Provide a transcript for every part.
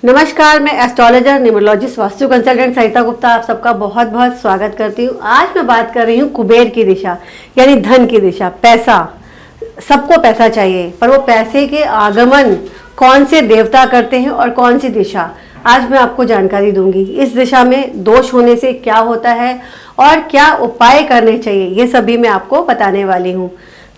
नमस्कार, मैं astrologer numerologist vastu consultant सरिता गुप्ता आप सबका बहुत बहुत स्वागत करती हूँ। आज मैं बात कर रही हूँ कुबेर की दिशा यानी धन की दिशा। पैसा, सबको पैसा चाहिए, पर वो पैसे के आगमन कौन से देवता करते हैं और कौन सी दिशा, आज मैं आपको जानकारी दूंगी। इस दिशा में दोष होने से क्या होता है और क्या उपाय करने चाहिए, ये सभी मैं आपको बताने वाली हूँ।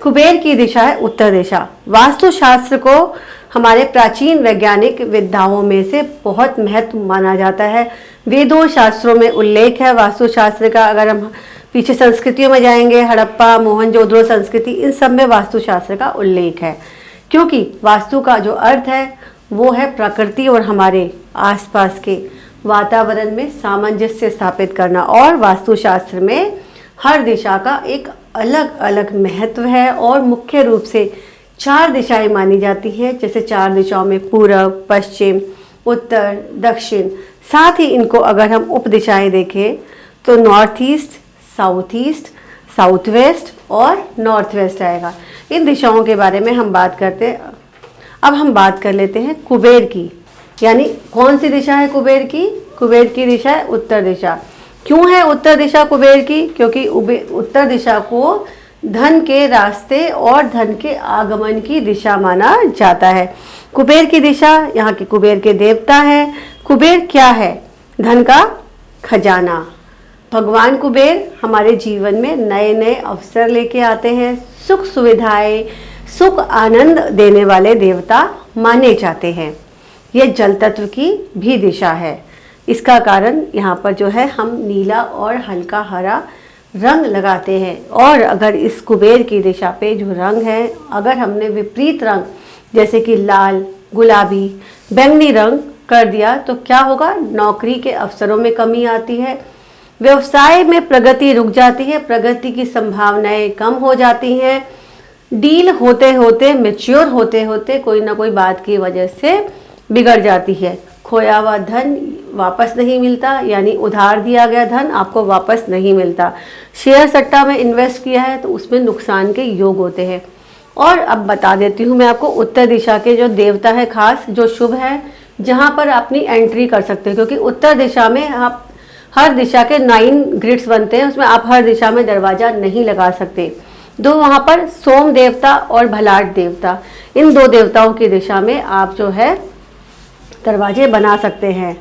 कुबेर की दिशा है उत्तर दिशा। वास्तुशास्त्र को हमारे प्राचीन वैज्ञानिक विद्याओं में से बहुत महत्व माना जाता है। वेदों शास्त्रों में उल्लेख है वास्तुशास्त्र का। अगर हम पीछे संस्कृतियों में जाएंगे, हड़प्पा, मोहनजोदड़ो संस्कृति, इन सब में वास्तुशास्त्र का उल्लेख है, क्योंकि वास्तु का जो अर्थ है वो है प्रकृति और हमारे आसपास के वातावरण में सामंजस्य स्थापित करना। और वास्तुशास्त्र में हर दिशा का एक अलग अलग महत्व है और मुख्य रूप से 4 दिशाएं मानी जाती हैं, जैसे 4 दिशाओं में पूर्व, पश्चिम, उत्तर, दक्षिण। साथ ही इनको अगर हम उप दिशाएं देखें तो north east, south east, south west और नॉर्थ वेस्ट आएगा। इन दिशाओं के बारे में हम बात करते हैं। अब हम बात कर लेते हैं कुबेर की, यानी कौन सी दिशा है कुबेर की? कुबेर की दिशा है उत्तर दिशा। क्यों है उत्तर दिशा कुबेर की? क्योंकि उत्तर दिशा को धन के रास्ते और धन के आगमन की दिशा माना जाता है। कुबेर की दिशा, यहाँ के कुबेर के देवता है। कुबेर क्या है? धन का खजाना। भगवान कुबेर हमारे जीवन में नए नए अवसर लेके आते हैं। सुख सुविधाएं, सुख आनंद देने वाले देवता माने जाते हैं। यह जल तत्व की भी दिशा है। इसका कारण यहाँ पर जो है हम नीला और हल्का हरा रंग लगाते हैं। और अगर इस कुबेर की दिशा पे जो रंग है, अगर हमने विपरीत रंग जैसे कि लाल, गुलाबी, बैंगनी रंग कर दिया तो क्या होगा? नौकरी के अवसरों में कमी आती है, व्यवसाय में प्रगति रुक जाती है, प्रगति की संभावनाएं कम हो जाती हैं, डील होते होते, मैच्योर होते होते कोई ना कोई बात की वजह से बिगड़ जाती है। खोया हुआ धन वापस नहीं मिलता, यानी उधार दिया गया धन आपको वापस नहीं मिलता। शेयर सट्टा में इन्वेस्ट किया है तो उसमें नुकसान के योग होते हैं। और अब बता देती हूँ मैं आपको उत्तर दिशा के जो देवता है खास, जो शुभ है, जहाँ पर अपनी एंट्री कर सकते हैं। क्योंकि उत्तर दिशा में आप हर दिशा के 9 ग्रिड्स बनते हैं, उसमें आप हर दिशा में दरवाजा नहीं लगा सकते। दो वहाँ पर सोम देवता और भलाट देवता, इन 2 देवताओं की दिशा में आप जो है दरवाजे बना सकते हैं।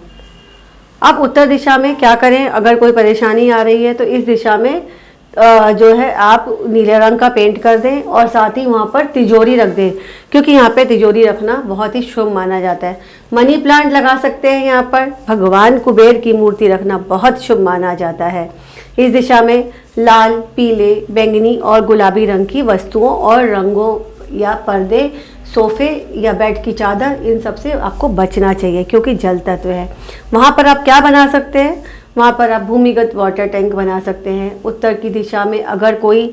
अब उत्तर दिशा में क्या करें? अगर कोई परेशानी आ रही है तो इस दिशा में जो है आप नीले रंग का पेंट कर दें और साथ ही वहाँ पर तिजोरी रख दें, क्योंकि यहाँ पे तिजोरी रखना बहुत ही शुभ माना जाता है। मनी प्लांट लगा सकते हैं यहाँ पर। भगवान कुबेर की मूर्ति रखना बहुत शुभ माना जाता है। इस दिशा में लाल, पीले, बैंगनी और गुलाबी रंग की वस्तुओं और रंगों या पर्दे, सोफे या बेड की चादर, इन सब से आपको बचना चाहिए, क्योंकि जल तत्व है। वहाँ पर आप क्या बना सकते हैं? वहाँ पर आप भूमिगत वाटर टैंक बना सकते हैं। उत्तर की दिशा में अगर कोई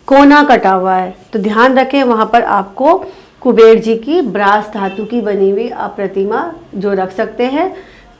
कोना कटा हुआ है तो ध्यान रखें, वहाँ पर आपको कुबेर जी की ब्रास धातु की बनी हुई आप प्रतिमा जो रख सकते हैं,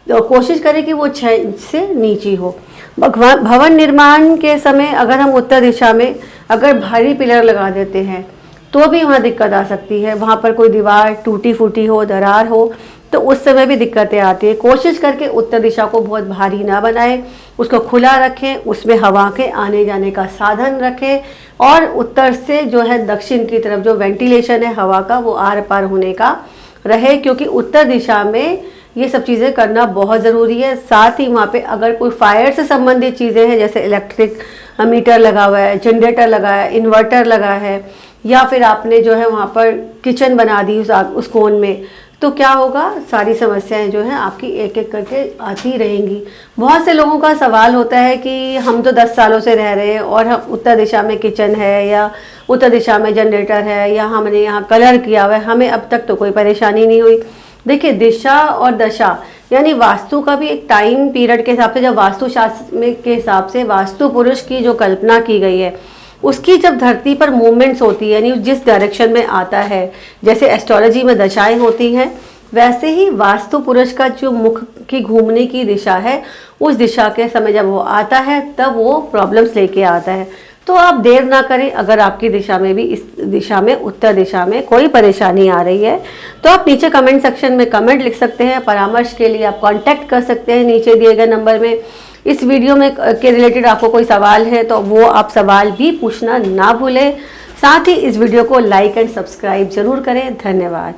तो कोशिश करें कि वो 6 इंच से नीचे हो। भवन निर्माण के समय अगर हम उत्तर दिशा में अगर भारी पिलर लगा देते हैं तो भी वहाँ दिक्कत आ सकती है। वहाँ पर कोई दीवार टूटी फूटी हो, दरार हो, तो उस समय भी दिक्कतें आती है। कोशिश करके उत्तर दिशा को बहुत भारी ना बनाएं, उसको खुला रखें, उसमें हवा के आने जाने का साधन रखें और उत्तर से जो है दक्षिण की तरफ जो वेंटिलेशन है हवा का, वो आर पार होने का रहे, क्योंकि उत्तर दिशा में ये सब चीज़ें करना बहुत ज़रूरी है। साथ ही वहाँ पे अगर कोई फायर से संबंधित चीज़ें हैं, जैसे इलेक्ट्रिक मीटर लगा हुआ है, जनरेटर लगा है, इन्वर्टर लगा है, या फिर आपने जो है वहाँ पर किचन बना दी उस कोन में, तो क्या होगा? सारी समस्याएं जो हैं आपकी एक एक करके आती रहेंगी। बहुत से लोगों का सवाल होता है कि हम तो 10 सालों से रह रहे हैं और हम उत्तर दिशा में किचन है या उत्तर दिशा में जनरेटर है या हमने यहाँ कलर किया हुआ है, हमें अब तक तो कोई परेशानी नहीं हुई। देखिए, दिशा और दशा यानी वास्तु का भी एक टाइम पीरियड के हिसाब से, जब वास्तुशास्त्र के हिसाब से वास्तु पुरुष की जो कल्पना की गई है उसकी जब धरती पर मूवमेंट्स होती है, यानी जिस डायरेक्शन में आता है, जैसे एस्ट्रोलॉजी में दशाएं होती हैं, वैसे ही वास्तु पुरुष का जो मुख की घूमने की दिशा है, उस दिशा के समय जब वो आता है तब वो प्रॉब्लम्स लेके आता है। तो आप देर ना करें। अगर आपकी दिशा में भी, इस दिशा में, उत्तर दिशा में कोई परेशानी आ रही है तो आप नीचे कमेंट सेक्शन में कमेंट लिख सकते हैं। परामर्श के लिए आप कांटेक्ट कर सकते हैं नीचे दिए गए नंबर में। इस वीडियो में के रिलेटेड आपको कोई सवाल है तो वो आप सवाल भी पूछना ना भूलें। साथ ही इस वीडियो को लाइक एंड सब्सक्राइब जरूर करें। धन्यवाद।